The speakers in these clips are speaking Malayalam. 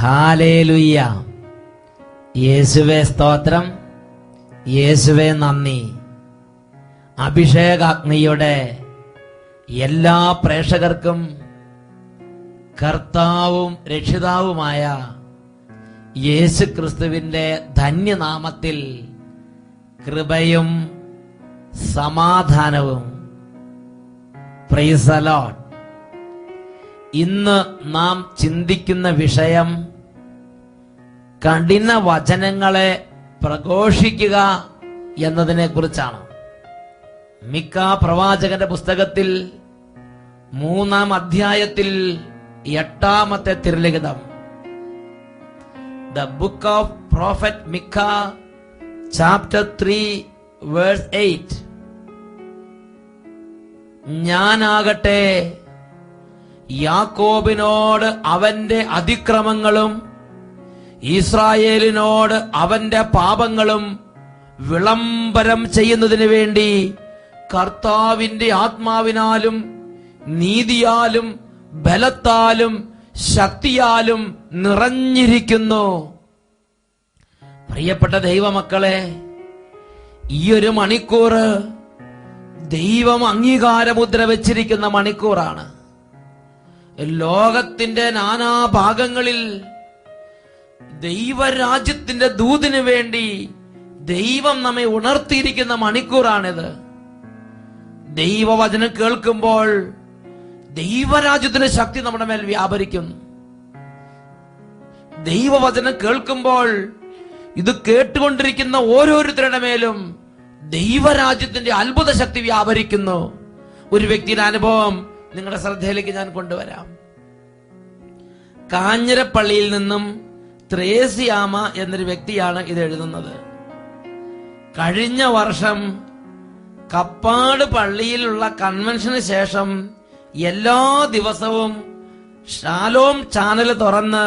ഹല്ലേലൂയ. യേശുവേ സ്തോത്രം, യേശുവേ നന്ദി. അഭിഷേകാഗ്നിയുടെ എല്ലാ പ്രേക്ഷകർക്കും കർത്താവും രക്ഷിതാവുമായ യേശു ക്രിസ്തുവിന്റെ ധന്യനാമത്തിൽ കൃപയും സമാധാനവും. Praise the Lord. ഇന്ന് നാം ചിന്തിക്കുന്ന വിഷയം കഠിന വചനങ്ങളെ പ്രഘോഷിക്കുക എന്നതിനെ കുറിച്ചാണ്. മിക്ക പ്രവാചകന്റെ പുസ്തകത്തിൽ 3-ാം അധ്യായത്തിൽ 8-ാമത്തെ തിരുലിഖിതം, ദ ബുക്ക് ഓഫ് പ്രോഫറ്റ് മിക്ക, ചാപ്റ്റർ 3 വേഴ്സ് 8. ഞാനാകട്ടെ യാക്കോബിനോട് അവന്റെ അതിക്രമങ്ങളും ഇസ്രായേലിനോട് അവന്റെ പാപങ്ങളും വിളംബരം ചെയ്യുന്നതിന് വേണ്ടി കർത്താവിന്റെ ആത്മാവിനാലും നീതിയാലും ബലത്താലും ശക്തിയാലും നിറഞ്ഞിരിക്കുന്നു. പ്രിയപ്പെട്ട ദൈവമക്കളെ, ഈ ഒരു മണിക്കൂർ ദൈവം അംഗീകാരമുദ്ര വെച്ചിരിക്കുന്ന മണിക്കൂറാണ്. ലോകത്തിന്റെ നാനാഭാഗങ്ങളിൽ ദൈവരാജ്യത്തിന്റെ ദൂതിനു വേണ്ടി ദൈവം നമ്മെ ഉണർത്തിയിരിക്കുന്ന മണിക്കൂറാണിത്. ദൈവവചനം കേൾക്കുമ്പോൾ ദൈവരാജ്യത്തിന്റെ ശക്തി നമ്മുടെ മേൽ വ്യാപരിക്കുന്നു. ദൈവവചനം കേൾക്കുമ്പോൾ ഇത് കേട്ടുകൊണ്ടിരിക്കുന്ന ഓരോരുത്തരുടെ മേലും ദൈവരാജ്യത്തിന്റെ അത്ഭുത ശക്തി വ്യാപരിക്കുന്നു. ഒരു വ്യക്തിയുടെ അനുഭവം നിങ്ങളുടെ ശ്രദ്ധയിലേക്ക് ഞാൻ കൊണ്ടുവരാം. കാഞ്ഞിരപ്പള്ളിയിൽ നിന്നും ത്രേസ്യാമ എന്നൊരു വ്യക്തിയാണ് ഇത് എഴുതുന്നത്. കഴിഞ്ഞ വർഷം കപ്പാട് പള്ളിയിലുള്ള കൺവെൻഷന് ശേഷം എല്ലാ ദിവസവും ഷാലോം ചാനൽ തുറന്ന്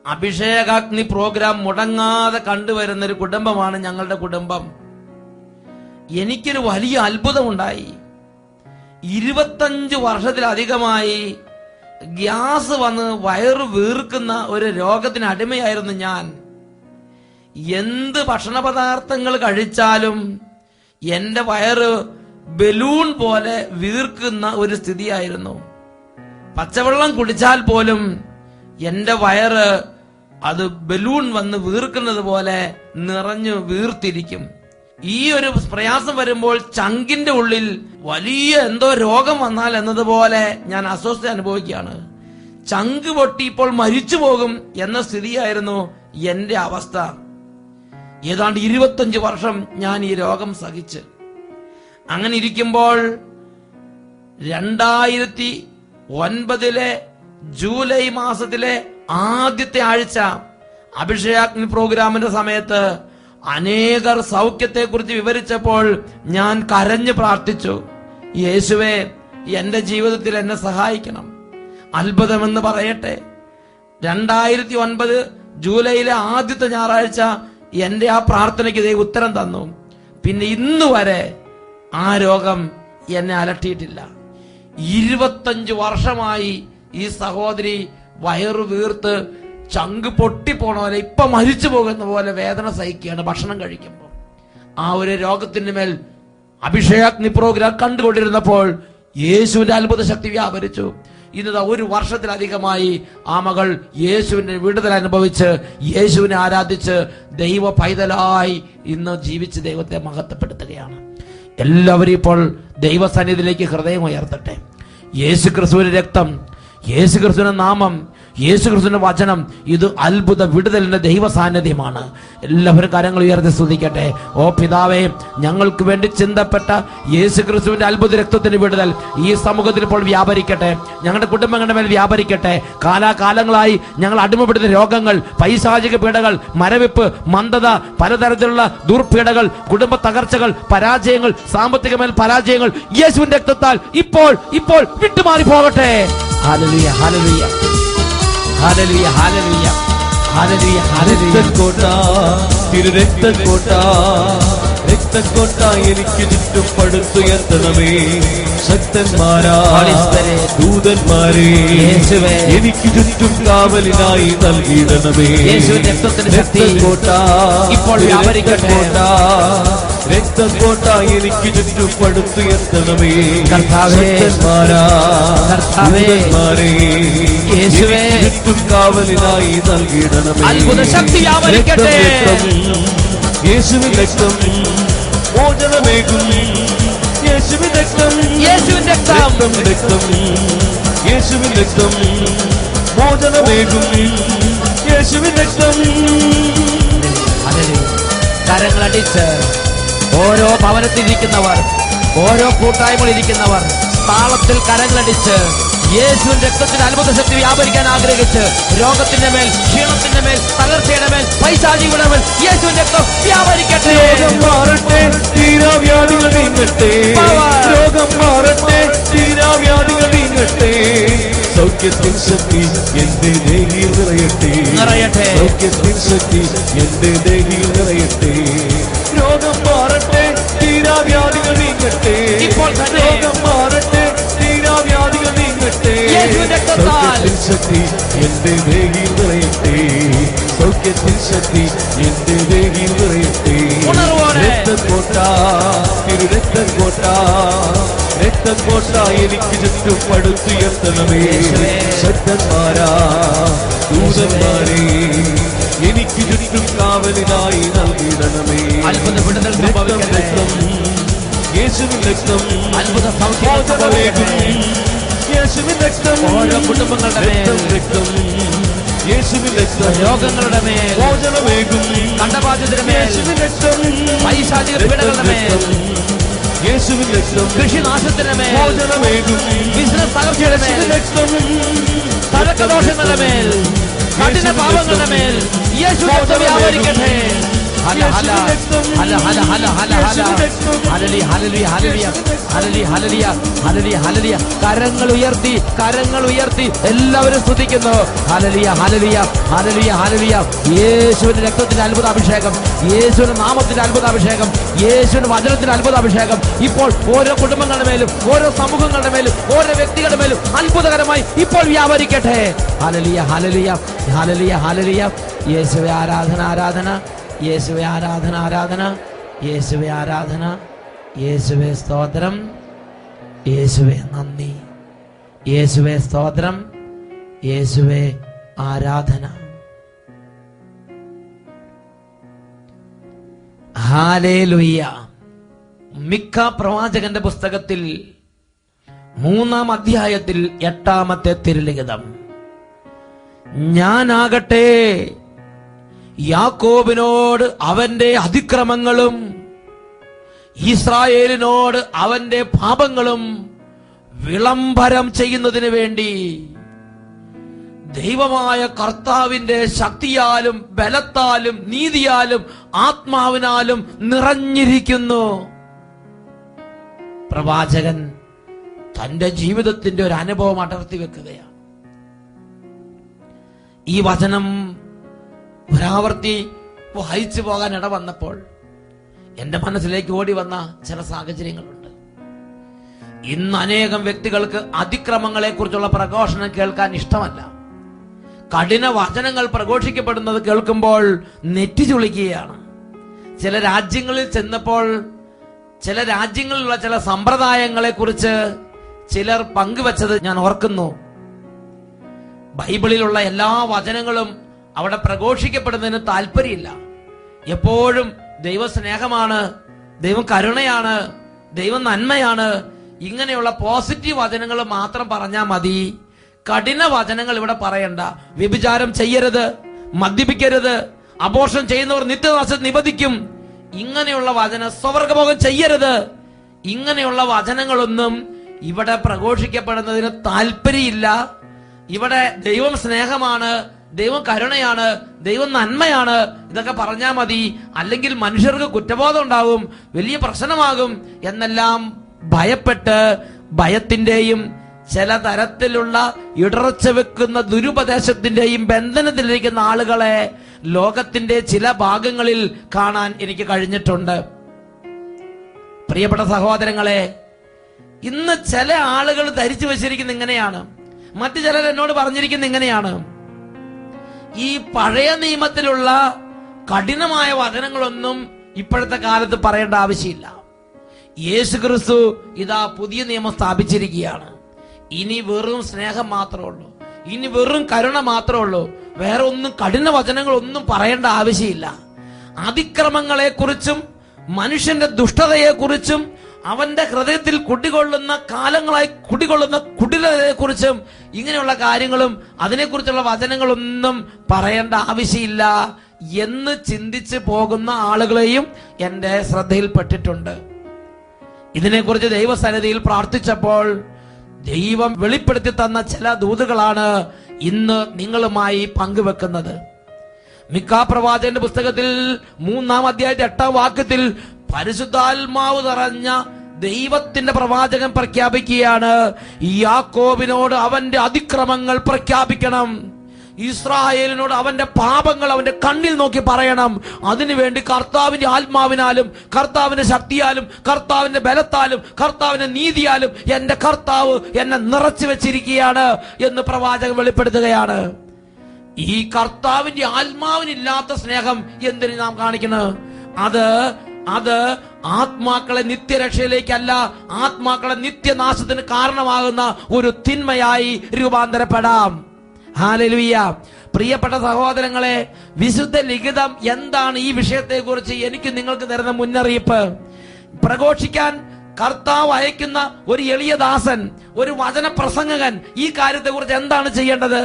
അഭിഷേകാഗ്നി പ്രോഗ്രാം മുടങ്ങാതെ കണ്ടുവരുന്ന ഒരു കുടുംബമാണ് ഞങ്ങളുടെ കുടുംബം. എനിക്കൊരു വലിയ അത്ഭുതമുണ്ടായി. 25 വർഷത്തിലധികമായി ഗ്യാസ് വന്ന് വയറ് വീർക്കുന്ന ഒരു രോഗത്തിന് അടിമയായിരുന്നു ഞാൻ. എന്ത് ഭക്ഷണ പദാർത്ഥങ്ങൾ കഴിച്ചാലും എന്റെ വയറ് ബലൂൺ പോലെ വീർക്കുന്ന ഒരു സ്ഥിതിയായിരുന്നു. പച്ചവെള്ളം കുടിച്ചാൽ പോലും എന്റെ വയറ് അത് ബലൂൺ വന്ന് വീർക്കുന്നത് പോലെ നിറഞ്ഞു വീർത്തിരിക്കും. ഈ ഒരു പ്രയാസം വരുമ്പോൾ ചങ്കിന്റെ ഉള്ളിൽ വലിയ എന്തോ രോഗം വന്നാൽ എന്നതുപോലെ ഞാൻ അസ്വസ്ഥ അനുഭവിക്കുകയാണ്. ചങ്ക് പൊട്ടി ഇപ്പോൾ മരിച്ചു പോകും എന്ന സ്ഥിതിയായിരുന്നു എന്റെ അവസ്ഥ. ഏതാണ്ട് 25 വർഷം ഞാൻ ഈ രോഗം സഹിച്ച് അങ്ങനെ ഇരിക്കുമ്പോൾ 2009 ജൂലൈ മാസത്തിലെ ആദ്യത്തെ ആഴ്ച അഭിഷേകാഗ്നി പ്രോഗ്രാമിന്റെ സമയത്ത് അനേകർ സൗഖ്യത്തെ കുറിച്ച് വിവരിച്ചപ്പോൾ ഞാൻ കരഞ്ഞു പ്രാർത്ഥിച്ചു, യേശുവേ എന്റെ ജീവിതത്തിൽ എന്നെ സഹായിക്കണം. അത്ഭുതമെന്ന് പറയട്ടെ, 2009 ജൂലൈയിലെ ആദ്യത്തെ ഞായറാഴ്ച എന്റെ ആ പ്രാർത്ഥനയ്ക്ക് ദൈവം ഉത്തരം തന്നു. പിന്നെ ഇന്നു വരെ ആ രോഗം എന്നെ അലട്ടിയിട്ടില്ല. 25 വർഷമായി ഈ സഹോദരി വയറു വീർത്ത് ചങ്ക് പൊട്ടിപ്പോണ പോലെ, ഇപ്പൊ മരിച്ചു പോകുന്ന പോലെ വേദന സഹിക്കുകയാണ് ഭക്ഷണം കഴിക്കുമ്പോൾ. ആ ഒരു രോഗത്തിന്റെ മേൽ അഭിഷേകാഗ്നി പ്രോഗ്രാം കണ്ടുകൊണ്ടിരുന്നപ്പോൾ യേശുവിന്റെ അത്ഭുത ശക്തി വ്യാപരിച്ചു. ഇന്ന് 1 വർഷത്തിലധികമായി ആ മകൾ യേശുവിന്റെ വിടുതൽ അനുഭവിച്ച് യേശുവിനെ ആരാധിച്ച് ദൈവ പൈതലായി ഇന്ന് ജീവിച്ച് ദൈവത്തെ മഹത്വപ്പെടുത്തുകയാണ്. എല്ലാവരും ഇപ്പോൾ ദൈവസന്നിധിയിലേക്ക് ഹൃദയം ഉയർത്തട്ടെ. യേശു ക്രിസ്തുവിന്റെ രക്തം, യേശു ക്രിസ്തുവിന്റെ നാമം, യേശു ക്രിസ്തുവിന്റെ വചനം, ഇത് അത്ഭുത വിടുതലിന്റെ ദൈവ സാന്നിധ്യമാണ്. എല്ലാവരും കരങ്ങൾ ഉയർത്തി സ്തുതിക്കട്ടെ. ഓ പിതാവേ, ഞങ്ങൾക്ക് വേണ്ടി ചിന്തപ്പെട്ട യേശു ക്രിസ്തുവിന്റെ അത്ഭുത രക്തത്തിന്റെ വിടുതൽ ഈ സമൂഹത്തിൽ ഇപ്പോൾ വ്യാപരിക്കട്ടെ. ഞങ്ങളുടെ കുടുംബങ്ങളുടെ മേൽ വ്യാപരിക്കട്ടെ. കാലാകാലങ്ങളായി ഞങ്ങൾ അടിമപ്പെടുന്ന രോഗങ്ങൾ, പൈശാചിക പീഡകൾ, മരവിപ്പ്, മന്ദത, പലതരത്തിലുള്ള ദുർപീഡകൾ, കുടുംബ തകർച്ചകൾ, പരാജയങ്ങൾ, സാമ്പത്തിക മേൽ പരാജയങ്ങൾ യേശുവിന്റെ രക്തത്താൽ ഇപ്പോൾ ഇപ്പോൾ വിട്ടുമാറി പോകട്ടെ. ഹല്ലേലൂയ, ഹല്ലേലൂയ, ഹല്ലേലൂയ, ഹല്ലേലൂയ, ഹല്ലേലൂയ, ഹല്ലേലൂയ. രക്തക്കോട്ട, തിരു രക്തക്കോട്ട, രക്തക്കോട്ട എനിക്ക് ചുറ്റും പടുത്തുയർത്തണമേ. ശക്തന്മാരാ ദൂതന്മാരെ എനിക്ക് ചുറ്റും കാവലിനായി നൽകിയിടണമേ. രക്തക്കോട്ട ഇപ്പോൾ രക്തക്കോട്ട എനിക്ക് ചുറ്റും പടുത്തുയർത്തണമേ. ശക്തന്മാരാ ദൂതന്മാരെ ചുറ്റും കാവലിനായി നൽകിയിടണമേ. അത്ഭുത ശക്തി വ്യാപരിക്കട്ടെ. യേശുവിൻ രക്തം മോചനമേകും. യേശുവിൻ രക്തം യേശുവിൻ രക്തം രക്തം യേശുവിൻ രക്തം മോചനമേകും. യേശുവിൻ രക്തം. കരങ്ങളടിച്ച് ഓരോ ഭവനത്തിലിരിക്കുന്നവർ, ഓരോ കൂട്ടായ്മയിലിരിക്കുന്നവർ താളത്തിൽ കരങ്ങളടിച്ച് യേശുവിന്റെ രക്തത്തിന് അത്ഭുത ശക്തി വ്യാപരിക്കാൻ ആഗ്രഹിച്ച് രോഗത്തിന്റെ മേൽ, ക്ഷീണത്തിന്റെ മേൽ, തകർച്ചയുടെ മേൽ, പൈശാചികളുടെ മേൽ യേശുവിന്റെ രക്തം വ്യാപരിക്കട്ടെ. രോഗം മാറട്ടെ, തീരാവ്യാധികൾ നീങ്ങട്ടെ. രോഗം മാറട്ടെ, തീരാവ്യാധികൾ നീങ്ങട്ടെ. സൗഖ്യത്തിൻ ശക്തി എന്റെ ദേഹിയിൽ നിറയട്ടെ. സൗഖ്യത്തിൻ ശക്തി എന്റെ ദേഹിയിൽ നിറയട്ടെ. രോഗം മാറട്ടെ, തീരാവ്യാധികൾ നീങ്ങട്ടെ. ഇപ്പോൾ തന്നെ രോഗം മാറട്ടെ, തീരാവ്യാധികൾ നീങ്ങട്ടെ. സൗഖ്യത്തിൻ ശക്തി എന്റെ ദേഹിയിൽ നിറയട്ടെ. സൗഖ്യത്തിൻ ശക്തി എന്റെ ദേഹിയിൽ നിറയട്ടെ. രക്തക്കോട്ട രക്തക്കോട്ട രക്തക്കോട്ട എനിക്ക് ചുറ്റും പടുത്തുയർത്തണമേ. ശക്തന്മാരാ ദൂതന്മാരെ എനിക്ക് ചുറ്റും കാവലിനായി നൽകിയിടണമേ. രക്തം രക്തം യേശുവിൻ രക്തം മോചനമേകും. യേശുവിൻ രക്തം ഓരോ കുടുംബങ്ങളുടെ മേൽ, രക്തം യേശുവിൻ രക്തം രോഗങ്ങളുടെ മേൽ മോചനമേകും. കണ്ടബാധിതരുടെ മേൽ, യേശുവിൻ രക്തം പൈശാചിക പീഡകളുടെ മേൽ, യേശുവിൻ രക്തം കൃഷിനാശത്തിന്റെ മേൽ, മോചനമേകും. ബിസിനസ് തകർച്ചയുടെ മേൽ, തഴക്കദോഷങ്ങളുടെ മേൽ, കഠിന പാപങ്ങളുടെ മേൽ യേശു രക്തം വ്യാപരിക്കട്ടെ. ഹല ഹല ഹല ഹല ഹല ഹല ഹല ഹലലി ഹലലി ഹലലിയ ഹലലി ഹലലിയ ഹലലി ഹലലിയ. കരങ്ങൾ ഉയർത്തി, കരങ്ങൾ ഉയർത്തി എല്ലാവരും സ്തുതിക്കുന്നു. ഹലലിയ ഹലലിയ ഹലലിയ ഹലലിയ. യേശുവിന്റെ രക്തത്തിന്റെ അത്ഭുത അഭിഷേകം, യേശുവിന്റെ നാമത്തിന്റെ അത്ഭുത അഭിഷേകം, യേശുവിന്റെ വചനത്തിന്റെ അത്ഭുത അഭിഷേകം ഇപ്പോൾ ഓരോ കുടുംബങ്ങളുടെ മേലും, ഓരോ സമൂഹങ്ങളുടെ മേലും, ഓരോ വ്യക്തികളുടെ മേലും അത്ഭുതകരമായി ഇപ്പോൾ വ്യാപരിക്കട്ടെ. ഹലലിയ ഹലലിയ ഹലലിയ ഹലലിയ. യേശുവേ ആരാധന ആരാധന, യേശുവേ ആരാധന ആരാധന, യേശുവേ ആരാധന, യേശുവേ സ്തോത്രം, യേശുവേ നന്ദി, യേശുവേ സ്തോത്രം, യേശുവേ ആരാധന. ഹല്ലേലൂയ. മിക്ക പ്രവാചകന്റെ പുസ്തകത്തിൽ 3-ാം അധ്യായത്തിൽ 8-ാമത്തെ തിരുലിഖിതം, ഞാനാകട്ടെ യാക്കോബിനോട് അവന്റെ അതിക്രമങ്ങളും ഇസ്രായേലിനോട് അവന്റെ പാപങ്ങളും വിളംബരം ചെയ്യുന്നതിന് വേണ്ടി ദൈവമായ കർത്താവിന്റെ ശക്തിയാലും ബലത്താലും നീതിയാലും ആത്മാവിനാലും നിറഞ്ഞിരിക്കുന്നു. പ്രവാചകൻ തന്റെ ജീവിതത്തിന്റെ ഒരു അനുഭവം അടർത്തി വെക്കുകയാണ്. ഈ വചനം ഒരാവർത്തി വായിച്ചു പോകാൻ ഇട വന്നപ്പോൾ എന്റെ മനസ്സിലേക്ക് ഓടി വന്ന ചില സാഹചര്യങ്ങളുണ്ട്. ഇന്ന് അനേകം വ്യക്തികൾക്ക് അതിക്രമങ്ങളെ കുറിച്ചുള്ള പ്രഘോഷണം കേൾക്കാൻ ഇഷ്ടമല്ല. കഠിന വചനങ്ങൾ പ്രഘോഷിക്കപ്പെടുന്നത് കേൾക്കുമ്പോൾ നെറ്റി ചുളിക്കുകയാണ്. ചില രാജ്യങ്ങളിൽ ചെന്നപ്പോൾ ചില രാജ്യങ്ങളിലുള്ള ചില സമ്പ്രദായങ്ങളെ കുറിച്ച് ചിലർ പങ്കുവച്ചത് ഞാൻ ഓർക്കുന്നു. ബൈബിളിലുള്ള എല്ലാ വചനങ്ങളും അവിടെ പ്രഘോഷിക്കപ്പെടുന്നതിന് താല്പര്യമില്ല. എപ്പോഴും ദൈവസ്നേഹമാണ്, ദൈവം കരുണയാണ്, ദൈവം നന്മയാണ്, ഇങ്ങനെയുള്ള പോസിറ്റീവ് വചനങ്ങൾ മാത്രം പറഞ്ഞാൽ മതി. കഠിന വചനങ്ങൾ ഇവിടെ പറയണ്ട. വ്യഭിചാരം ചെയ്യരുത്, മദ്യപിക്കരുത്, അബോർഷൻ ചെയ്യുന്നവർ നിത്യനാശം നിബന്ധിക്കും, ഇങ്ങനെയുള്ള വചനം, സ്വർഗഭോഗം ചെയ്യരുത്, ഇങ്ങനെയുള്ള വചനങ്ങളൊന്നും ഇവിടെ പ്രഘോഷിക്കപ്പെടുന്നതിന് താല്പര്യമില്ല. ഇവിടെ ദൈവം സ്നേഹമാണ്, ദൈവം കരുണയാണ്, ദൈവം നന്മയാണ്, ഇതൊക്കെ പറഞ്ഞാൽ മതി. അല്ലെങ്കിൽ മനുഷ്യർക്ക് കുറ്റബോധം ഉണ്ടാവും, വലിയ പ്രശ്നമാകും എന്നെല്ലാം ഭയപ്പെട്ട് ഭയത്തിന്റെയും ചില തരത്തിലുള്ള ഇടർച്ച വെക്കുന്ന ദുരുപദേശത്തിന്റെയും ബന്ധനത്തിലിരിക്കുന്ന ആളുകളെ ലോകത്തിന്റെ ചില ഭാഗങ്ങളിൽ കാണാൻ എനിക്ക് കഴിഞ്ഞിട്ടുണ്ട്. പ്രിയപ്പെട്ട സഹോദരങ്ങളെ, ഇന്ന് ചില ആളുകൾ ധരിച്ചു വച്ചിരിക്കുന്ന ഇങ്ങനെയാണ്, മറ്റു ചിലർ എന്നോട് പറഞ്ഞിരിക്കുന്ന ഇങ്ങനെയാണ്: ഈ പഴയ നിയമത്തിലുള്ള കഠിനമായ വചനങ്ങളൊന്നും ഇപ്പോഴത്തെ കാലത്ത് പറയേണ്ട ആവശ്യമില്ല. യേശു ക്രിസ്തു ഇതാ പുതിയ നിയമം സ്ഥാപിച്ചിരിക്കുകയാണ്. ഇനി വെറും സ്നേഹം മാത്രമേ ഉള്ളൂ, ഇനി വെറും കരുണ മാത്രമേ ഉള്ളൂ. വേറെ ഒന്നും കഠിന വചനങ്ങളൊന്നും പറയേണ്ട ആവശ്യമില്ല. അതിക്രമങ്ങളെക്കുറിച്ചും മനുഷ്യന്റെ ദുഷ്ടതയെക്കുറിച്ചും അവന്റെ ഹൃദയത്തിൽ കുടികൊള്ളുന്ന കാലങ്ങളായി കുടികൊള്ളുന്ന കുടിലതയെക്കുറിച്ചും ഇങ്ങനെയുള്ള കാര്യങ്ങളും അതിനെക്കുറിച്ചുള്ള വചനങ്ങളൊന്നും പറയേണ്ട ആവശ്യമില്ല എന്ന് ചിന്തിച്ച് പോകുന്ന ആളുകളെയും എന്റെ ശ്രദ്ധയിൽപ്പെട്ടിട്ടുണ്ട്. ഇതിനെക്കുറിച്ച് ദൈവസന്നിധിയിൽ പ്രാർത്ഥിച്ചപ്പോൾ ദൈവം വെളിപ്പെടുത്തി തന്ന ചില ദൂതുകളാണ് ഇന്ന് നിങ്ങളുമായി പങ്കുവെക്കുന്നത്. മിക്കാ പ്രവാചകന്റെ പുസ്തകത്തിൽ 3-ാം അധ്യായത്തിൽ 8-ാം വാക്യത്തിൽ പരിശുദ്ധാത്മാവ് നിറഞ്ഞ ദൈവത്തിന്റെ പ്രവാചകൻ പ്രഖ്യാപിക്കുകയാണ്: യാക്കോബിനോട് അവന്റെ അതിക്രമങ്ങൾ പ്രഖ്യാപിക്കണം, ഇസ്രായേലിനോട് അവന്റെ പാപങ്ങൾ അവന്റെ കണ്ണിൽ നോക്കി പറയണം. അതിനുവേണ്ടി കർത്താവിന്റെ ആത്മാവിനാലും കർത്താവിന്റെ ശക്തിയാലും കർത്താവിന്റെ ബലത്താലും കർത്താവിന്റെ നീതിയാലും എന്റെ കർത്താവ് എന്നെ നിറച്ചു വെച്ചിരിക്കുകയാണ് എന്ന് പ്രവാചകൻ വെളിപ്പെടുത്തുകയാണ്. ഈ കർത്താവിന്റെ ആത്മാവിനില്ലാത്ത സ്നേഹം എന്തിനു നാം കാണിക്കുന്നത്? അത് ആത്മാക്കളെ നിത്യരക്ഷയിലേക്കല്ല, ആത്മാക്കളെ നിത്യനാശത്തിന് കാരണമാകുന്ന ഒരു തിന്മയായി രൂപാന്തരപ്പെടാം. ഹല്ലേലൂയ. പ്രിയപ്പെട്ട സഹോദരങ്ങളെ, വിശുദ്ധ ലിഖിതം എന്താണ് ഈ വിഷയത്തെക്കുറിച്ച് എനിക്ക് നിങ്ങൾക്ക് തരുന്ന മുന്നറിയിപ്പ്? പ്രഘോഷിക്കാൻ കർത്താവ് അയക്കുന്ന ഒരു എളിയ ദാസൻ, ഒരു വചന പ്രസംഗകൻ ഈ കാര്യത്തെക്കുറിച്ച് എന്താണ് ചെയ്യേണ്ടത്?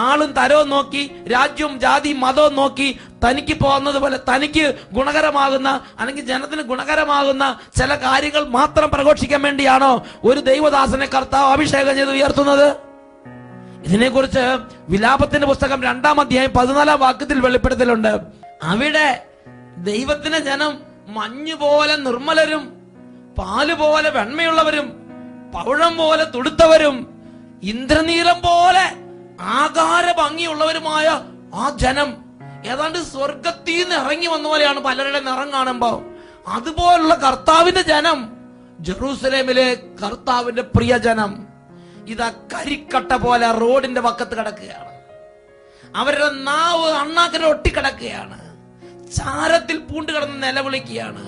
ആളും തരവും നോക്കി, രാജ്യവും ജാതിയും മതവും നോക്കി തനിക്ക് പോകുന്നത് പോലെ തനിക്ക് ഗുണകരമാകുന്ന അല്ലെങ്കിൽ ജനത്തിന് ഗുണകരമാകുന്ന ചില കാര്യങ്ങൾ മാത്രം പ്രഘോഷിക്കാൻ വേണ്ടിയാണോ ഒരു ദൈവദാസനെ കർത്താവ് അഭിഷേകം ചെയ്ത് ഉയർത്തുന്നത്? ഇതിനെക്കുറിച്ച് വിലാപത്തിന്റെ പുസ്തകം 2-ാം അധ്യായം 14-ാം വാക്യത്തിൽ വെളിപ്പെടുത്തലുണ്ട്. അവിടെ ദൈവത്തിന്റെ ജനം മഞ്ഞുപോലെ നിർമ്മലരും പാലുപോലെ വെണ്മയുള്ളവരും പൗഴം പോലെ തുടുത്തവരും ഇന്ദ്രനീലം പോലെ ആകാര ഭംഗിയുള്ളവരുമായ ആ ജനം ഏതാണ്ട് സ്വർഗത്തിൽ നിന്ന് ഇറങ്ങി വന്ന പോലെയാണ് പലരുടെ നിറം കാണുമ്പോ. അതുപോലുള്ള കർത്താവിന്റെ ജനം, ജെറൂസലേമിലെ കർത്താവിന്റെ പ്രിയ ജനം ഇതാ കരിക്കട്ട പോലെ റോഡിന്റെ പക്കത്ത് കിടക്കുകയാണ്. അവരുടെ നാവ് അണ്ണാക്കിനെ ഒട്ടിക്കിടക്കുകയാണ്. ചാരത്തിൽ പൂണ്ട് കിടന്ന് നിലവിളിക്കുകയാണ്.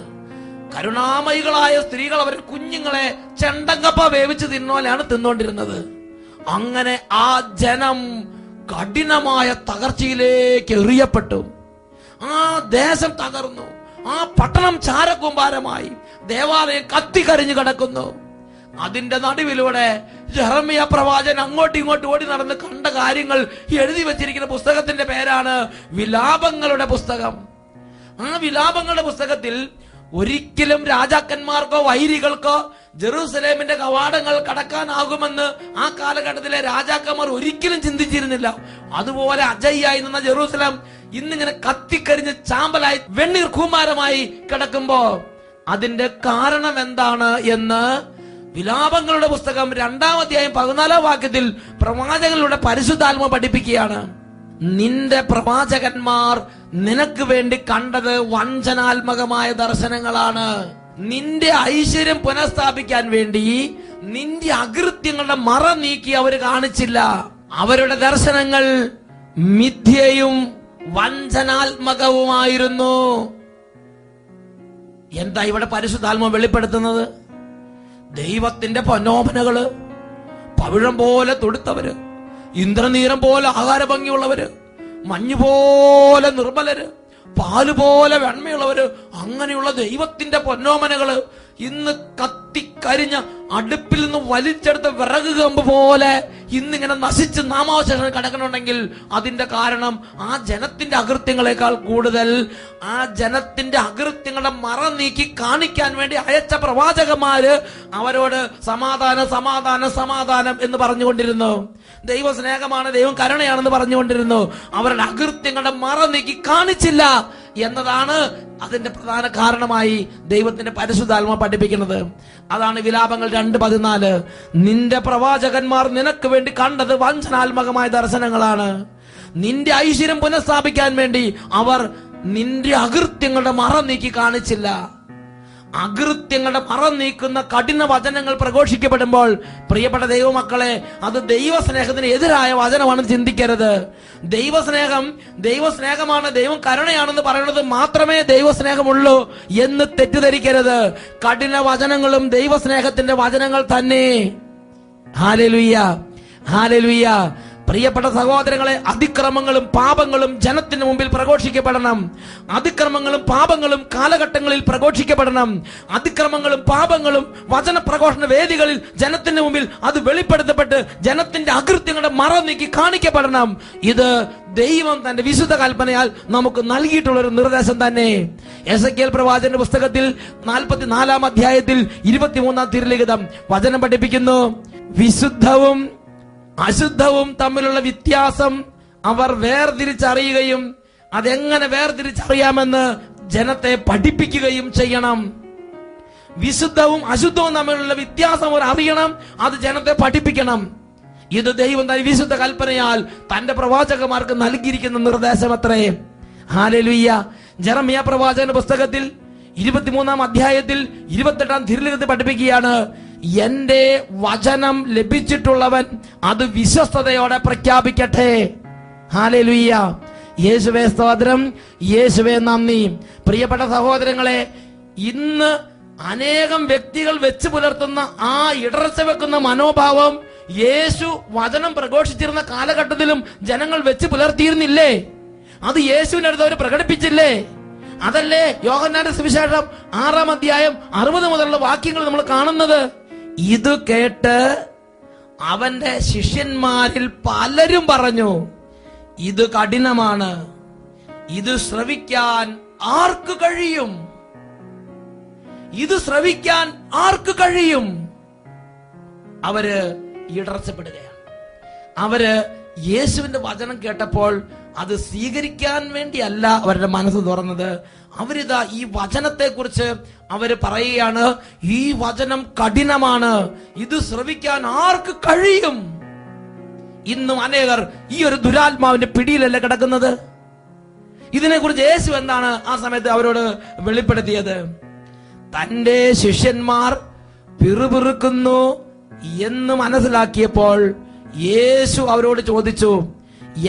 കരുണാമയികളായ സ്ത്രീകൾ അവരുടെ കുഞ്ഞുങ്ങളെ ചെണ്ടങ്കപ്പ വേവിച്ച് തിന്നോലെയാണ് തിന്നോണ്ടിരുന്നത്. അങ്ങനെ ആ ജനം കഠിനമായ തകർച്ചയിലേക്ക് എറിയപ്പെട്ടു. ആ ദേശം തകർന്നു. ആ പട്ടണം ചാരക്കൂമ്പാരമായി. ദേവാലയം കത്തിക്കരിഞ്ഞു കിടക്കുന്നു. അതിന്റെ നടുവിലൂടെ യെരമ്യാ പ്രവാചകൻ അങ്ങോട്ടും ഇങ്ങോട്ടും ഓടി നടന്ന് കണ്ട കാര്യങ്ങൾ എഴുതി വെച്ചിരിക്കുന്ന പുസ്തകത്തിന്റെ പേരാണ് വിലാപങ്ങളുടെ പുസ്തകം. ആ വിലാപങ്ങളുടെ പുസ്തകത്തിൽ ഒരിക്കലും രാജാക്കന്മാർക്കോ വൈരികൾക്കോ ജെറൂസലേമിന്റെ കവാടങ്ങൾ കടക്കാനാകുമെന്ന് ആ കാലഘട്ടത്തിലെ രാജാക്കന്മാർ ഒരിക്കലും ചിന്തിച്ചിരുന്നില്ല. അതുപോലെ അജയ്യായി നിന്ന ജെറൂസലേം ഇന്നിങ്ങനെ കത്തിക്കരിഞ്ഞ് ചാമ്പലായി വെണ്ണീർ കൂമാരമായി കിടക്കുമ്പോ അതിന്റെ കാരണം എന്താണ് എന്ന് വിലാപങ്ങളുടെ പുസ്തകം 2-ാം അധ്യായം 14-ാം വാക്യത്തിൽ പ്രവാചകനിലൂടെ പരിശുദ്ധാത്മ പഠിപ്പിക്കുകയാണ്. നിന്റെ പ്രവാചകന്മാർ നിനക്ക് വേണ്ടി കണ്ടത് വഞ്ചനാത്മകമായ ദർശനങ്ങളാണ്. നിന്റെ ഐശ്വര്യം പുനഃസ്ഥാപിക്കാൻ വേണ്ടി നിന്റെ അകൃത്യങ്ങളുടെ മറ നീക്കി അവർ കാണിച്ചില്ല. അവരുടെ ദർശനങ്ങൾ മിഥ്യയും വഞ്ചനാത്മകവുമായിരുന്നു. എന്താ ഇവിടെ പരിശുദ്ധാത്മ വെളിപ്പെടുത്തുന്നത്? ദൈവത്തിന്റെ പൊന്നോമനകള്, പവിഴം പോലെ തൊടുത്തവര്, ഇന്ദ്രനീരം പോലെ ആകാര ഭംഗിയുള്ളവര്, മഞ്ഞുപോലെ നിർമ്മലര്, പാലുപോലെ വെണ്മയുള്ളവര്, അങ്ങനെയുള്ള ദൈവത്തിന്റെ പൊന്നോമനകള് ഇന്ന് കത്തിക്കരിഞ്ഞ അടുപ്പിൽ നിന്ന് വലിച്ചെടുത്ത വിറക് കമ്പ് പോലെ ഇന്നിങ്ങനെ നശിച്ച് നാമാവശേഷം കിടക്കണമെങ്കിൽ അതിന്റെ കാരണം ആ ജനത്തിന്റെ അകൃത്യങ്ങളെക്കാൾ കൂടുതൽ ആ ജനത്തിന്റെ അകൃത്യങ്ങളുടെ മറ നീക്കി കാണിക്കാൻ വേണ്ടി അയച്ച പ്രവാചകന്മാര് അവരോട് സമാധാനം സമാധാനം സമാധാനം എന്ന് പറഞ്ഞുകൊണ്ടിരുന്നു. ദൈവ സ്നേഹമാണ്, ദൈവം കരുണയാണെന്ന് പറഞ്ഞുകൊണ്ടിരുന്നു. അവരുടെ അകൃത്യങ്ങളുടെ മറ നീക്കി കാണിച്ചില്ല എന്നതാണ് അതിന്റെ പ്രധാന കാരണമായി ദൈവത്തിന്റെ പരിശുദ്ധാത്മ പഠിപ്പിക്കുന്നത്. അതാണ് വിലാപങ്ങൾ 2:14. നിന്റെ പ്രവാചകന്മാർ നിനക്ക് വേണ്ടി കണ്ടത് വഞ്ചനാത്മകമായ ദർശനങ്ങളാണ്. നിന്റെ ഐശ്വര്യം പുനഃസ്ഥാപിക്കാൻ വേണ്ടി അവർ നിന്റെ അകൃത്യങ്ങളുടെ മറ നീക്കി കാണിച്ചില്ല. അകൃത്യങ്ങളുടെ മറ നീക്കുന്ന കഠിന വചനങ്ങൾ പ്രഘോഷിക്കപ്പെടുമ്പോൾ, പ്രിയപ്പെട്ട ദൈവമക്കളെ, അത് ദൈവസ്നേഹത്തിന് എതിരായ വചനമാണെന്ന് ചിന്തിക്കരുത്. ദൈവസ്നേഹമാണ്, ദൈവം കരുണയാണെന്ന് പറയുന്നത് മാത്രമേ ദൈവസ്നേഹമുള്ളൂ എന്ന് തെറ്റിദ്ധരിക്കരുത്. കഠിന വചനങ്ങളും ദൈവസ്നേഹത്തിന്റെ വചനങ്ങൾ തന്നെ. Hallelujah, hallelujah. പ്രിയപ്പെട്ട സഹോദരങ്ങളെ, അതിക്രമങ്ങളും പാപങ്ങളും ജനത്തിന് മുമ്പിൽ പ്രഘോഷിക്കപ്പെടണം. അതിക്രമങ്ങളും പാപങ്ങളും കാലഘട്ടങ്ങളിൽ പ്രഘോഷിക്കപ്പെടണം. അതിക്രമങ്ങളും പാപങ്ങളും വചന പ്രഘോഷണ വേദികളിൽ ജനത്തിന് മുമ്പിൽ അത് വെളിപ്പെടുത്തപ്പെട്ട് ജനത്തിന്റെ അകൃത്യങ്ങളുടെ മറ നീക്കി കാണിക്കപ്പെടണം. ഇത് ദൈവം തന്റെ വിശുദ്ധ കൽപ്പനയാൽ നമുക്ക് നൽകിയിട്ടുള്ള ഒരു നിർദ്ദേശം തന്നെ. എസെക്കിയേൽ പ്രവാചകന്റെ പുസ്തകത്തിൽ 44-ാം അധ്യായത്തിൽ 23-ാം തിരുലിഖിതം വചനം പഠിപ്പിക്കുന്നു, വിശുദ്ധവും അശുദ്ധവും തമ്മിലുള്ള വ്യത്യാസം അവർ വേർതിരിച്ചറിയുകയും അതെങ്ങനെ വേർതിരിച്ചറിയാമെന്ന് ജനത്തെ പഠിപ്പിക്കുകയും ചെയ്യണം. വിശുദ്ധവും അശുദ്ധവും തമ്മിലുള്ള വ്യത്യാസം അവർ അറിയണം, അത് ജനത്തെ പഠിപ്പിക്കണം. ഇത് ദൈവം തന്റെ വിശുദ്ധ കൽപ്പനയാൽ തന്റെ പ്രവാചകന്മാർക്ക് നൽകിയിരിക്കുന്ന നിർദ്ദേശം അത്രേ. ഹല്ലേലൂയ. ജെറമ്യാ പ്രവാചകന്റെ പുസ്തകത്തിൽ 23-ാം അധ്യായത്തിൽ 28-ാം തിരുലിഖിതത്തിൽ പഠിപ്പിക്കുകയാണ്, എന്റെ വചനം ലഭിച്ചിട്ടുള്ളവൻ അത് വിശ്വസ്തയോടെ പ്രഖ്യാപിക്കട്ടെ. ഹല്ലേലൂയ. യേശുവേ സ്തോത്രം, യേശുവേ നന്ദി. പ്രിയപ്പെട്ട സഹോദരങ്ങളെ, ഇന്ന് അനേകം വ്യക്തികൾ വെച്ച് പുലർത്തുന്ന ആ ഇടർച്ച വെക്കുന്ന മനോഭാവം യേശു വചനം പ്രഘോഷിച്ചിരുന്ന കാലഘട്ടത്തിലും ജനങ്ങൾ വെച്ച് പുലർത്തിയിരുന്നില്ലേ? അത് യേശുവിന്റെ അടുത്ത് അവർ പ്രകടിപ്പിച്ചില്ലേ? അതല്ലേ യോഹന്നാന്റെ സുവിശേഷം 6-ാം അധ്യായം 60 മുതലുള്ള വാക്യങ്ങൾ നമ്മൾ കാണുന്നത്. ഇത് കേട്ട് അവന്റെ ശിഷ്യന്മാരിൽ പലരും പറഞ്ഞു, ഇത് കഠിനമാണ്, ഇത് ശ്രവിക്കാൻ ആർക്ക് കഴിയും? ഇത് ശ്രവിക്കാൻ ആർക്ക് കഴിയും? അവര് ഇടർച്ചപ്പെടുകയാണ്. അവര് യേശുവിന്റെ വചനം കേട്ടപ്പോൾ അത് സ്വീകരിക്കാൻ വേണ്ടിയല്ല അവരുടെ മനസ്സ് തുറന്നത്. അവരിതാ ഈ വചനത്തെ കുറിച്ച് അവര് പറയുകയാണ്, ഈ വചനം കഠിനമാണ്, ഇത് ശ്രവിക്കാൻ ആർക്ക് കഴിയും? ഇന്നും അനേകർ ഈ ഒരു ദുരാത്മാവിന്റെ പിടിയിലല്ലേ കിടക്കുന്നത്. ഇതിനെക്കുറിച്ച് യേശു എന്താണ് ആ സമയത്ത് അവരോട് വെളിപ്പെടുത്തിയത്? തന്റെ ശിഷ്യന്മാർ പിറുപിറുക്കുന്നു എന്ന് മനസ്സിലാക്കിയപ്പോൾ യേശു അവരോട് ചോദിച്ചു,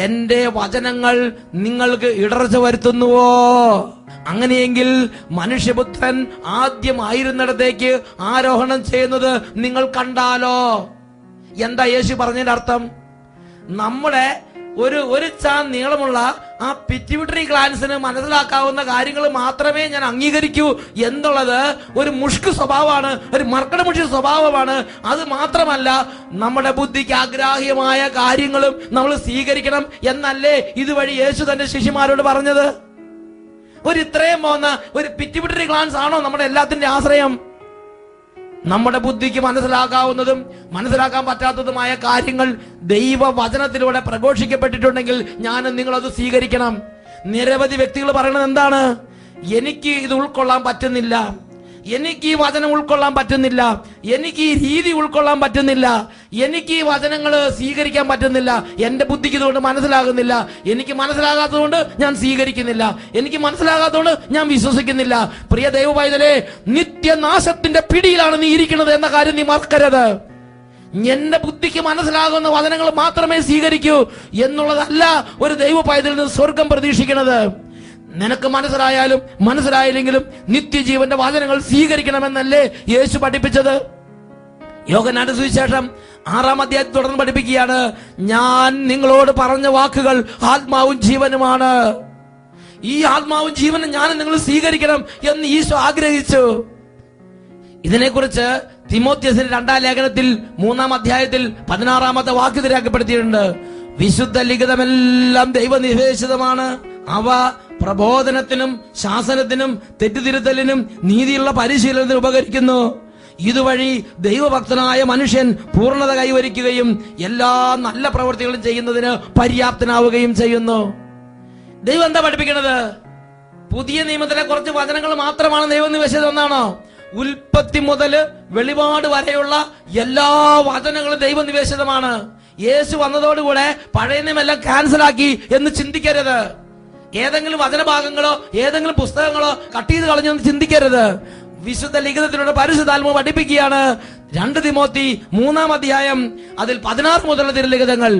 എന്റെ വചനങ്ങൾ നിങ്ങൾക്ക് ഇടർച്ച വരുത്തുന്നുവോ? അങ്ങനെയെങ്കിൽ മനുഷ്യപുത്രൻ ആദ്യം ആയിരുന്നിടത്തേക്ക് ആരോഹണം ചെയ്യുന്നത് നിങ്ങൾ കണ്ടാലോ? എന്താ യേശു പറഞ്ഞതിന്റെ അർത്ഥം? നമ്മുടെ ഒരു ചാൻ നീളമുള്ള ആ പിറ്റ്യൂട്ടറി ഗ്ലാൻസിന് മനസ്സിലാക്കാവുന്ന കാര്യങ്ങൾ മാത്രമേ ഞാൻ അംഗീകരിക്കൂ എന്നുള്ളത് ഒരു മുഷ്ക് സ്വഭാവമാണ്, ഒരു മർക്കടമുഷ്യ സ്വഭാവമാണ്. അത് മാത്രമല്ല, നമ്മുടെ ബുദ്ധിക്ക് ആഗ്രാഹ്യമായ കാര്യങ്ങളും നമ്മൾ സ്വീകരിക്കണം എന്നല്ലേ ഇതുവഴി യേശു തന്റെ ശിഷ്യന്മാരോട് പറഞ്ഞത്? ഒരു ഇത്രയും പോകുന്ന ഒരു പിറ്റ്യൂട്ടറി ഗ്ലാൻസ് ആണോ നമ്മുടെ എല്ലാത്തിന്റെ ആശ്രയം? നമ്മുടെ ബുദ്ധിക്ക് മനസ്സിലാക്കാവുന്നതും മനസ്സിലാക്കാൻ പറ്റാത്തതുമായ കാര്യങ്ങൾ ദൈവവചനത്തിലൂടെ പ്രഘോഷിക്കപ്പെട്ടിട്ടുണ്ടെങ്കിൽ ഞാനും നിങ്ങളത് സ്വീകരിക്കണം. നിരവധി വ്യക്തികൾ പറയുന്നത് എന്താണ്? എനിക്ക് ഇത് ഉൾക്കൊള്ളാൻ പറ്റുന്നില്ല, എനിക്ക് ഈ വചനം ഉൾക്കൊള്ളാൻ പറ്റുന്നില്ല, എനിക്ക് ഈ രീതി ഉൾക്കൊള്ളാൻ പറ്റുന്നില്ല, എനിക്ക് ഈ വചനങ്ങൾ സ്വീകരിക്കാൻ പറ്റുന്നില്ല, എന്റെ ബുദ്ധിക്ക് ഇതുകൊണ്ട് മനസ്സിലാകുന്നില്ല, എനിക്ക് മനസ്സിലാകാത്തതുകൊണ്ട് ഞാൻ സ്വീകരിക്കുന്നില്ല, എനിക്ക് മനസ്സിലാകാത്തതുകൊണ്ട് ഞാൻ വിശ്വസിക്കുന്നില്ല. പ്രിയ ദൈവപൈതലേ, നിത്യനാശത്തിന്റെ പിടിയിലാണ് നീ ഇരിക്കുന്നത് എന്ന കാര്യം നീ മറക്കരുത്. എന്റെ ബുദ്ധിക്ക് മനസ്സിലാകുന്ന വചനങ്ങൾ മാത്രമേ സ്വീകരിക്കൂ എന്നുള്ളതല്ല ഒരു ദൈവപൈതലിൽ നിന്ന് സ്വർഗം പ്രതീക്ഷിക്കുന്നത്. നിനക്ക് മനസ്സിലായാലും മനസ്സിലായില്ലെങ്കിലും നിത്യജീവന്റെ വചനങ്ങൾ സ്വീകരിക്കണമെന്നല്ലേ യേശു പഠിപ്പിച്ചത്? യോഹന്നാന്റെ സുവിശേഷം 6-ാം അധ്യായത്തിൽ തുടർന്ന് പഠിപ്പിക്കുകയാണ്, ഞാൻ നിങ്ങളോട് പറഞ്ഞ വാക്കുകൾ ആത്മാവും ജീവനുമാണ്. ഈ ആത്മാവും ജീവനും ഞാൻ നിങ്ങൾ സ്വീകരിക്കണം എന്ന് ഈശോ ആഗ്രഹിച്ചു. ഇതിനെക്കുറിച്ച് തിമോഥെയോസിന്റെ 2-ാം ലേഖനത്തിൽ 3-ാം അധ്യായത്തിൽ 16-ാമത്തെ വാക്യത്തിൽ രേഖപ്പെടുത്തിയിട്ടുണ്ട്. വിശുദ്ധ ലിഖിതമെല്ലാം ദൈവനിവേശിതമാണ്, അവ പ്രബോധനത്തിനും ശാസനത്തിനും തെറ്റുതിരുത്തലിനും നീതിയുള്ള പരിശീലനത്തിന് ഉപകരിക്കുന്നു. ഇതുവഴി ദൈവഭക്തനായ മനുഷ്യൻ പൂർണ്ണത കൈവരിക്കുകയും എല്ലാ നല്ല പ്രവൃത്തികളും ചെയ്യുന്നതിന് പര്യാപ്തനാവുകയും ചെയ്യുന്നു. ദൈവം എന്താ പഠിപ്പിക്കുന്നത്? പുതിയ നിയമത്തിലെ കുറച്ച് വചനങ്ങൾ മാത്രമാണ് ദൈവനിവേശിതം എന്നാണോ? ഉൽപ്പത്തി മുതൽ വെളിപാട് വരെയുള്ള എല്ലാ വചനങ്ങളും ദൈവനിവേശിതമാണ്. യേശു വന്നതോടുകൂടെ പഴയ നിയമമെല്ലാം ക്യാൻസലാക്കി എന്ന് ചിന്തിക്കരുത്. ഏതെങ്കിലും വചനഭാഗങ്ങളോ ഏതെങ്കിലും പുസ്തകങ്ങളോ കട്ട് ചെയ്ത് കളഞ്ഞെന്ന് ചിന്തിക്കരുത്. വിശുദ്ധ ലിഖിതത്തിലൂടെ പരിശുദ്ധാത്മാവ് പഠിപ്പിക്കുകയാണ്. 2 തിമോത്തി 3-ാം അധ്യായം അതിൽ 16 മുതലുള്ള തിരുലിഖിതങ്ങൾ.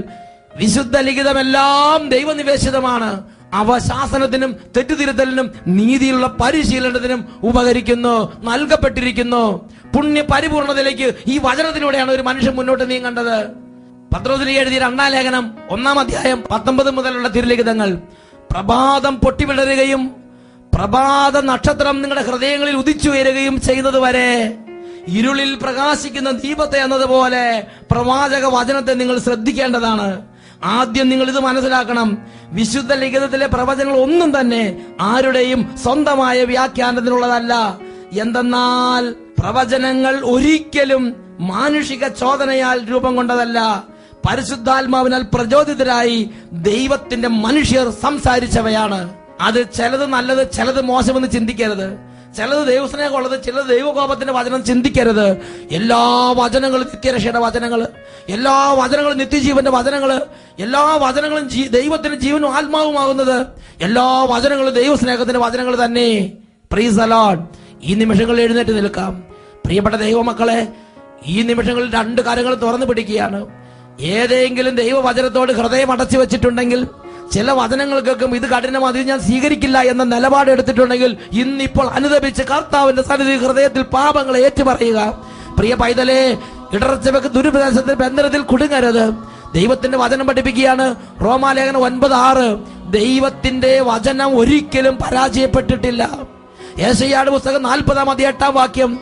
വിശുദ്ധ ലിഖിതമെല്ലാം ദൈവനിവേശിതമാണ്. അവ ശാസനത്തിനും തെറ്റുതിരുത്തലിനും നീതിയിലുള്ള പരിശീലനത്തിനും ഉപകരിക്കുന്നു, നൽകപ്പെട്ടിരിക്കുന്നു. പുണ്യ പരിപൂർണതയിലേക്ക് ഈ വചനത്തിലൂടെയാണ് ഒരു മനുഷ്യൻ മുന്നോട്ട് നീങ്ങേണ്ടത്. പത്രോസിന് എഴുതിയ 2-ാം ലേഖനം 1-ാം അധ്യായം 19 മുതലുള്ള തിരുലിഖിതങ്ങൾ. പ്രഭാതം പൊട്ടിവിടരുകയും പ്രഭാത നക്ഷത്രം നിങ്ങളുടെ ഹൃദയങ്ങളിൽ ഉദിച്ചുയരുകയും ചെയ്യുന്നതുവരെ ഇരുളിൽ പ്രകാശിക്കുന്ന ദീപത്തെ എന്നതുപോലെ പ്രവാചക വചനത്തെ നിങ്ങൾ ശ്രദ്ധിക്കേണ്ടതാണ്. ആദ്യം നിങ്ങൾ ഇത് മനസ്സിലാക്കണം. വിശുദ്ധ ലിഖിതത്തിലെ പ്രവചനങ്ങൾ ഒന്നും തന്നെ ആരുടെയും സ്വന്തമായ വ്യാഖ്യാനത്തിനുള്ളതല്ല. എന്തെന്നാൽ പ്രവചനങ്ങൾ ഒരിക്കലും മാനുഷിക ചോദനയാൽ രൂപം കൊണ്ടതല്ല. പരിശുദ്ധാത്മാവിനാൽ പ്രചോദിതരായി ദൈവത്തിന്റെ മനുഷ്യർ സംസാരിച്ചവയാണ്. അത് ചിലത് നല്ലത്, ചിലത് മോശമെന്ന് ചിന്തിക്കരുത്. ചിലത് ദൈവസ്നേഹമുള്ളത്, ചിലത് ദൈവകോപത്തിന്റെ വചനം ചിന്തിക്കരുത്. എല്ലാ വചനങ്ങളും നിത്യരക്ഷയുടെ വചനങ്ങള്, എല്ലാ വചനങ്ങളും നിത്യജീവന്റെ വചനങ്ങള്, എല്ലാ വചനങ്ങളും ദൈവത്തിന്റെ ജീവനും ആത്മാവുമാകുന്നത്, എല്ലാ വചനങ്ങളും ദൈവസ്നേഹത്തിന്റെ വചനങ്ങൾ തന്നെ. Praise the Lord. ഈ നിമിഷങ്ങളിൽ എഴുന്നേറ്റ് നിൽക്കാം. പ്രിയപ്പെട്ട ദൈവമക്കളെ, ഈ നിമിഷങ്ങളിൽ 2 കാര്യങ്ങൾ തുറന്നു പിടിക്കുകയാണ്. ഏതെങ്കിലും ദൈവവചനത്തോട് ഹൃദയം അടച്ചു വെച്ചിട്ടുണ്ടെങ്കിൽ, ചില വചനങ്ങൾക്കൊക്കെ ഇത് കഠിനമാണ്, ഇത് ഞാൻ സ്വീകരിക്കില്ല എന്ന നിലപാട് എടുത്തിട്ടുണ്ടെങ്കിൽ, ഇന്നിപ്പോൾ അനുദപിച്ച് കർത്താവിന്റെ സന്നിധി ഹൃദയത്തിൽ പാപങ്ങളെ ഏറ്റുപറയുക. പ്രിയ പൈതലേ, ഇടർച്ചവെക്ക് ദുരുപദേശത്തിന്റെ ബന്ധനത്തിൽ കുടുങ്ങരുത്. ദൈവത്തിന്റെ വചനം പഠിപ്പിക്കുകയാണ്. റോമാലേഖനം 9:6. ദൈവത്തിന്റെ വചനം ഒരിക്കലും പരാജയപ്പെട്ടിട്ടില്ല. യെശയ്യായുടെ പുസ്തകം 40-ാം അധ്യായം 8-ാം വാക്യം.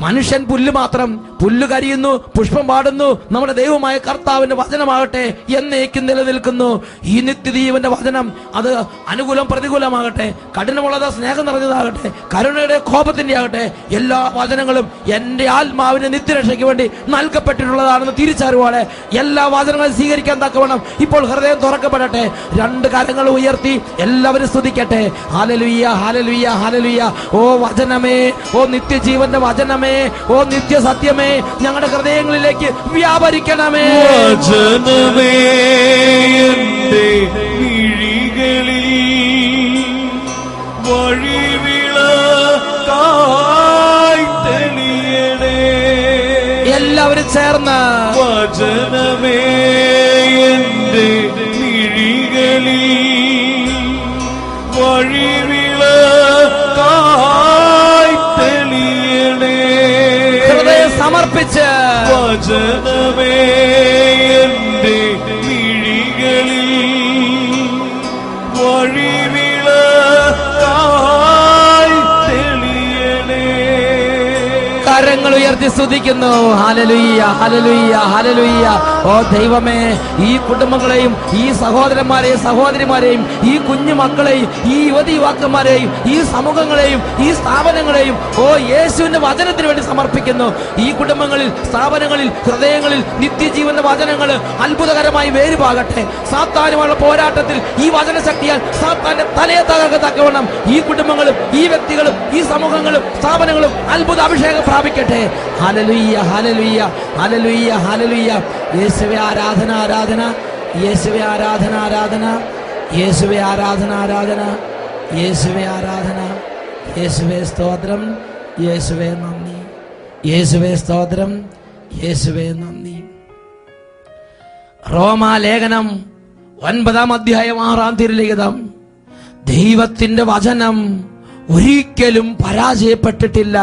മനുഷ്യൻ പുല്ല് മാത്രം, പുല്ല് കരിയുന്നു, പുഷ്പം പാടുന്നു, നമ്മുടെ ദൈവമായ കർത്താവിന്റെ വചനമാകട്ടെ എന്നേക്കും നിലനിൽക്കുന്നു. ഈ നിത്യജീവന്റെ വചനം അത് അനുകൂലം പ്രതികൂലമാകട്ടെ, കഠിനമുള്ളത് സ്നേഹം നിറഞ്ഞതാകട്ടെ, കരുണയുടെ കോപത്തിന്റെ ആകട്ടെ, എല്ലാ വചനങ്ങളും എന്റെ ആത്മാവിന്റെ നിത്യരക്ഷയ്ക്ക് വേണ്ടി നൽകപ്പെട്ടിട്ടുള്ളതാണെന്ന് തിരിച്ചറിവോടെ എല്ലാ വചനങ്ങളും സ്വീകരിക്കാൻ തക്കവണ്ണം ഇപ്പോൾ ഹൃദയം തുറക്കപ്പെടട്ടെ. 2 കരങ്ങൾ ഉയർത്തി എല്ലാവരും സ്തുതിക്കട്ടെ. ഹല്ലേലൂയ, ഹല്ലേലൂയ, ഹല്ലേലൂയ. ഓ വചനമേ, ഓ നിത്യജീവന്റെ വചനമേ, ഓ നിത്യസത്യമേ, ഞങ്ങളുടെ ഹൃദയങ്ങളിലേക്ക് വ്യാപരിക്കണമേ. വചനമേ എന്റെ മിഴികളിൽ വഴിവിളക്കായി തെളിയണേ. എല്ലാവരും ചേർന്ന് വചനമേ എന്റെ മിഴികളിൽ വഴിവിളക്കായി തെളിയണേ. സമർപ്പിച്ച് വചനമേ എന്റെ മിഴികളിൽ വഴിവിളക്കായി തെളിയണേ. കരങ്ങൾ ഉയർത്തി സ്തുതിക്കുന്നു. ഹല്ലേലൂയ, ഹല്ലേലൂയ, ഹല്ലേലൂയ. ഓ ദൈവമേ, ഈ കുടുംബങ്ങളെയും ഈ സഹോദരന്മാരെയും സഹോദരിമാരെയും ഈ കുഞ്ഞു മക്കളെയും ഈ യുവതി യുവാക്കന്മാരെയും ഈ സമൂഹങ്ങളെയും ഈ സ്ഥാപനങ്ങളെയും ഓ യേശുവിന്റെ വചനത്തിന് വേണ്ടി സമർപ്പിക്കുന്നു. ഈ കുടുംബങ്ങളിൽ, സ്ഥാപനങ്ങളിൽ, ഹൃദയങ്ങളിൽ നിത്യജീവന്റെ വചനങ്ങൾ അത്ഭുതകരമായി വേരുപാകട്ടെ. സാത്താനുമുള്ള പോരാട്ടത്തിൽ ഈ വചനശക്തിയാൽ സാത്താന്റെ തലയെ തകർക്കത്തക്കവണ്ണം ഈ കുടുംബങ്ങളും ഈ വ്യക്തികളും ഈ സമൂഹങ്ങളും സ്ഥാപനങ്ങളും അത്ഭുത അഭിഷേകം പ്രാപിക്കട്ടെ. ഹല്ലേലൂയ, ഹല്ലേലൂയ, ഹല്ലേലൂയ, ഹല്ലേലൂയ. യേശുവേ ആരാധന, ആരാധന. യേശുവേ ആരാധന, ആരാധന. യേശുവേ ആരാധന, ആരാധന. യേശുവേ ആരാധന. യേശുവേ സ്തോത്രം. യേശുവേ നന്ദി. യേശുവേ സ്തോത്രം. യേശുവേ നന്ദി. റോമാലേഖനം 9-ാം അധ്യായം 6-ാം തിരുലിഖിതം. ദൈവത്തിന്റെ വചനം ഒരിക്കലും പരാജയപ്പെട്ടിട്ടില്ല.